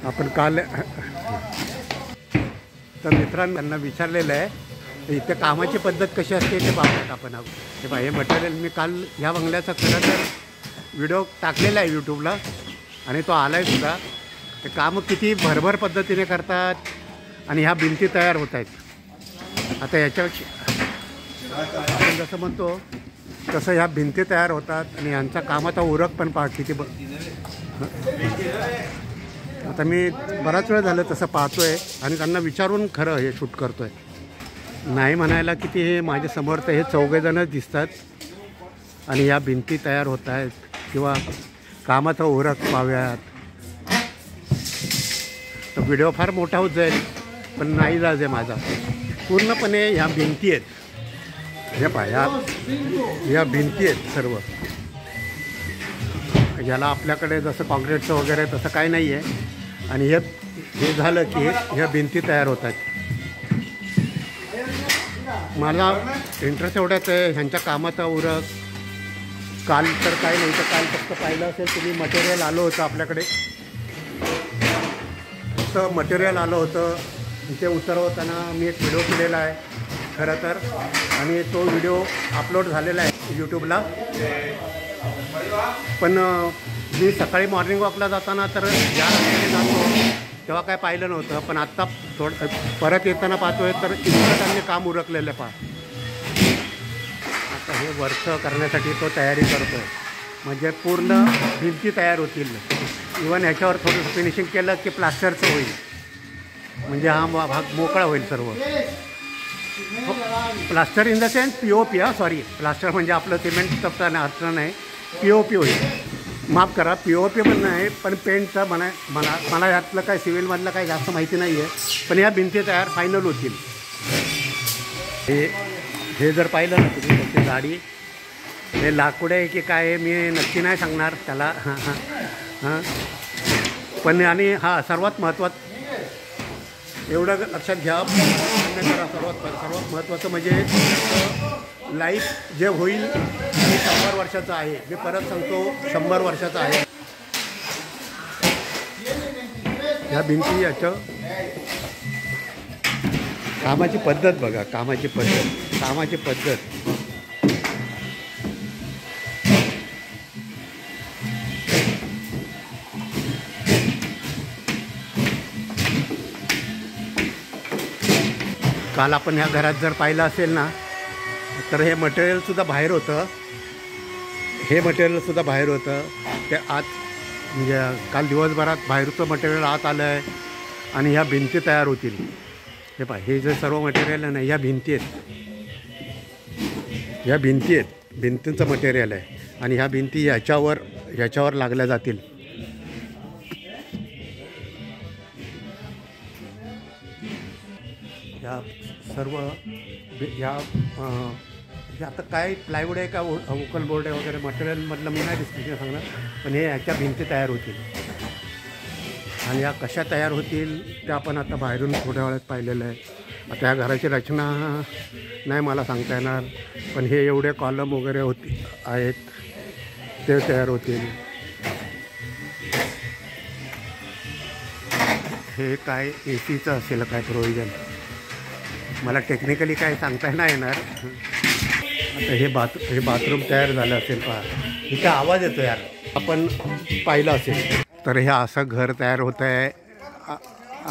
आपण काल तर मित्रांना त्यांना विचारलेलं आहे तर इथे कामाची पद्धत कशी असते ते पाहूयात आपण. हे पहा, हे मटेरियल मी काल ह्या बंगल्याचा खरं तर व्हिडिओ टाकलेला आहे यूट्यूबला आणि तो आला आहे सुद्धा. ते कामं किती भरभर पद्धतीने करतात आणि ह्या भिंती तयार होत आहेत. आता याच्या आपण जसं म्हणतो तसं ह्या भिंती तयार होतात आणि यांचा कामाचा उरक पण पहा किती आता मी बराच वेळ झालं तसं पाहतोय आणि त्यांना विचारून खरं हे शूट करतोय. नाही म्हणायला किती हे माझ्या समोर तर हे चौघेजणच दिसतात आणि या भिंती तयार होत आहेत किंवा कामाचा उरक पाहूयात. तर व्हिडिओ फार मोठा होत जाईल पण नाही जायचं माझा. पूर्णपणे ह्या भिंती आहेत. हे पहा, या भिंती आहेत सर्व. याला आपल्याकडे जसं कॉन्क्रीटचं वगैरे तसं काही नाही आहे. आणि हे झालं की ह्या भिंती तयार होत आहेत. मला इंटरेस्ट एवढाच आहे ह्यांच्या कामाचा उरक. काल तर काही नाही तर काल फक्त पाहिलं असेल तुम्ही मटेरियल आलं होतं आपल्याकडे. फक्त मटेरियल आलं होतं ते उतरवताना मी एक व्हिडिओ केलेला आहे खरं तर आणि तो व्हिडिओ अपलोड झालेला आहे यूट्यूबला. पण मी सकाळी मॉर्निंग वॉकला जाताना तर ज्या रस्त्याने जातो तेव्हा काय पाहिलं नव्हतं. पण आत्ता परत येताना पाहतोय तर इतकं त्यांनी काम उरकलेलं पहा. आता हे वर्क करण्यासाठी तो तयारी करतो आहे म्हणजे पूर्ण भिंती तयार होतील. इवन ह्याच्यावर थोडं फिनिशिंग केलं की प्लास्टरचं होईल म्हणजे हा भाग मोकळा होईल सर्व. Plaster in the sense POP. Sorry, plaster म्हणजे आपलं सिमेंटचं अर्थ नाही, POP होईल. माफ करा, POP पण नाही पण पेंटचं मला यातलं काय सिव्हिलमधलं काही जास्त माहिती नाही आहे. पण ह्या भिंती तयार फायनल होतील. हे जर पाहिलं ना तुम्ही त्याची जाडी, हे लाकूड आहे की काय आहे मी नक्की नाही सांगणार त्याला. पण आणि सर्वात महत्त्वाचं एवढं लक्षात घ्या सर्वात महत्त्वाचं म्हणजे लाईफ जे होईल ते 100 वर्षाचं आहे. मी परत सांगतो 100 वर्षाचं आहे. ह्या भिंती याचं कामाची पद्धत बघा, कामाची पद्धत. काल आपण ह्या घरात जर पाहिलं असेल ना तर हे मटेरियलसुद्धा बाहेर होतं. ते आत म्हणजे काल दिवसभरात बाहेरचं मटेरियल आत आलं आहे आणि ह्या भिंती तयार होतील. हे पहा, हे जे सर्व मटेरियल आहे ना ह्या भिंती आहेत. भिंतींचं मटेरियल आहे आणि ह्या भिंती ह्याच्यावर लागल्या जातील. ह्या सर्व हे आता काय प्लायवूड आहे का वोकल बोर्ड आहे वगैरे मटेरियलमधलं मी नाही डिस्क्रिप्शन सांगणार. पण हे ह्याच्या भिंती तयार होतील आणि या कशा तयार होतील ते आपण आता बाहेरून थोड्या वेळात पाहिलेलं आहे. आता या घराची रचना नाही मला सांगता येणार पण हे एवढे कॉलम वगैरे आहेत ते तयार होतील. हे काय ACचं असेल काय प्रोव्हिजन मला टेक्निकली काय सांगता नाही येणार. आता हे बाथरूम तयार झालं असेल पहा. इथे आवाज येतो यार, आपण पाहिलं असेल तर हे असं घर तयार होतं आहे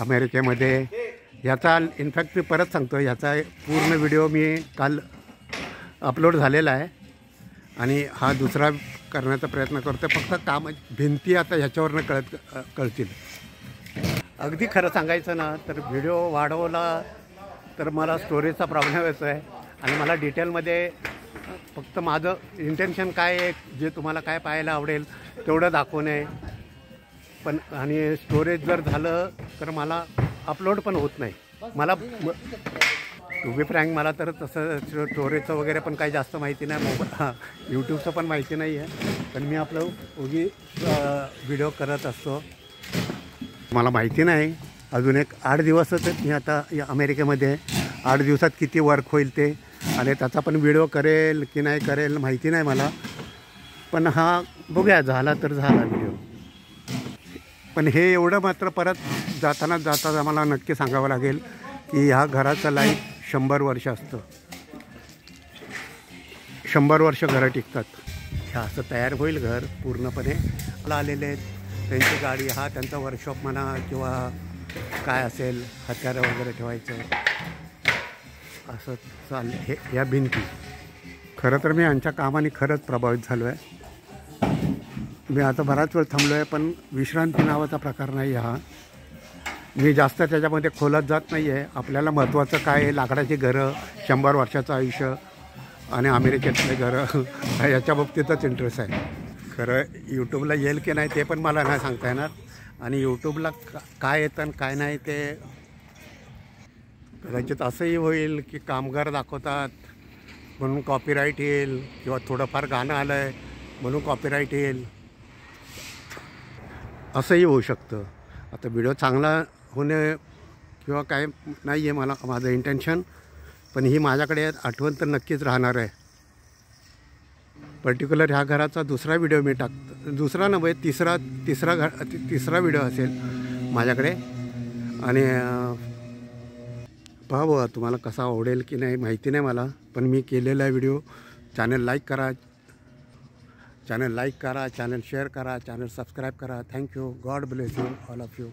अमेरिकेमध्ये. याचा इनफॅक्ट मी परत सांगतो याचा पूर्ण व्हिडिओ मी काल अपलोड झालेला आहे आणि हा दुसरा करण्याचा प्रयत्न करतो. फक्त भिंती आता ह्याच्यावरनं कळतील. अगदी खरं सांगायचं ना तर व्हिडिओ वाढवला तर मला स्टोरेजचा प्रॉब्लेम येतो आहे आणि मला डिटेलमध्ये फक्त माझं इंटेन्शन काय आहे जे तुम्हाला काय पाहायला आवडेल तेवढं दाखवणे. पण आणि स्टोरेज जर झालं तर मला अपलोड पण होत नाही. मला टू बी फ्रँक मला तर तसं स्टोरेजचं वगैरे पण काही जास्त माहिती नाही. यूट्यूबचं पण माहिती नाही आहे पण मी आपलं उगी व्हिडिओ करत असतो. मला माहिती नाही अजून 8 दिवसच मी आता या अमेरिकेमध्ये 8 दिवसात किती वर्क होईल ते आणि त्याचा पण व्हिडिओ करेल की नाही करेल माहिती नाही मला. पण हा बघूया झाला तर झाला व्हिडिओ. पण हे एवढं मात्र परत जाता आम्हाला नक्की सांगावं लागेल की ह्या घराचं लाईफ 100 वर्ष असतं. 100 वर्ष घरं टिकतात. हे असं तयार होईल घर पूर्णपणे. मला आलेले आहेत त्यांची गाडी, हा त्यांचा वर्कशॉप म्हणा किंवा काय असेल हत्यारं वगैरे ठेवायचं असं चाललं. हे या भिंती खरं तर मी यांच्या कामाने खरंच प्रभावित झालो आहे. मी आता बराच वेळ थांबलो आहे, पण विश्रांती नावाचा प्रकार नाही हा. मी जास्त त्याच्यामध्ये खोलात जात नाही आहे. आपल्याला महत्त्वाचं काय आहे, लाकडाची घरं, 100 वर्षाचं आयुष्य आणि अमेरिकेतले घरं याच्या बाबतीतच इंटरेस्ट आहे. खरं यूट्यूबला येईल की नाही ते पण मला नाही सांगता येणार. आणि यूट्यूबला काय येतं आणि काय नाही ते कदाचित असंही होईल की कामगार दाखवतात म्हणून कॉपीराईट येईल, किंवा थोडंफार गाणं आलं आहे म्हणून कॉपीराईट येईल, असंही होऊ शकतं. आता व्हिडिओ चांगला होणे किंवा काय नाही आहे माझं इंटेन्शन, पण ही माझ्याकडे आठवण तर नक्कीच राहणार आहे. पर्टिक्युलर ह्या घराचा दुसरा व्हिडिओ मी टाकतो, दुसरा नव्हे तिसरा व्हिडिओ असेल माझ्याकडे. आणि पहा बुवा तुम्हाला कसा आवडेल की नाही माहिती नाही मला, पण मी केलेला व्हिडिओ चॅनल लाईक करा, चॅनल शेअर करा, चॅनल सबस्क्राईब करा. Thank you. God bless you all of you.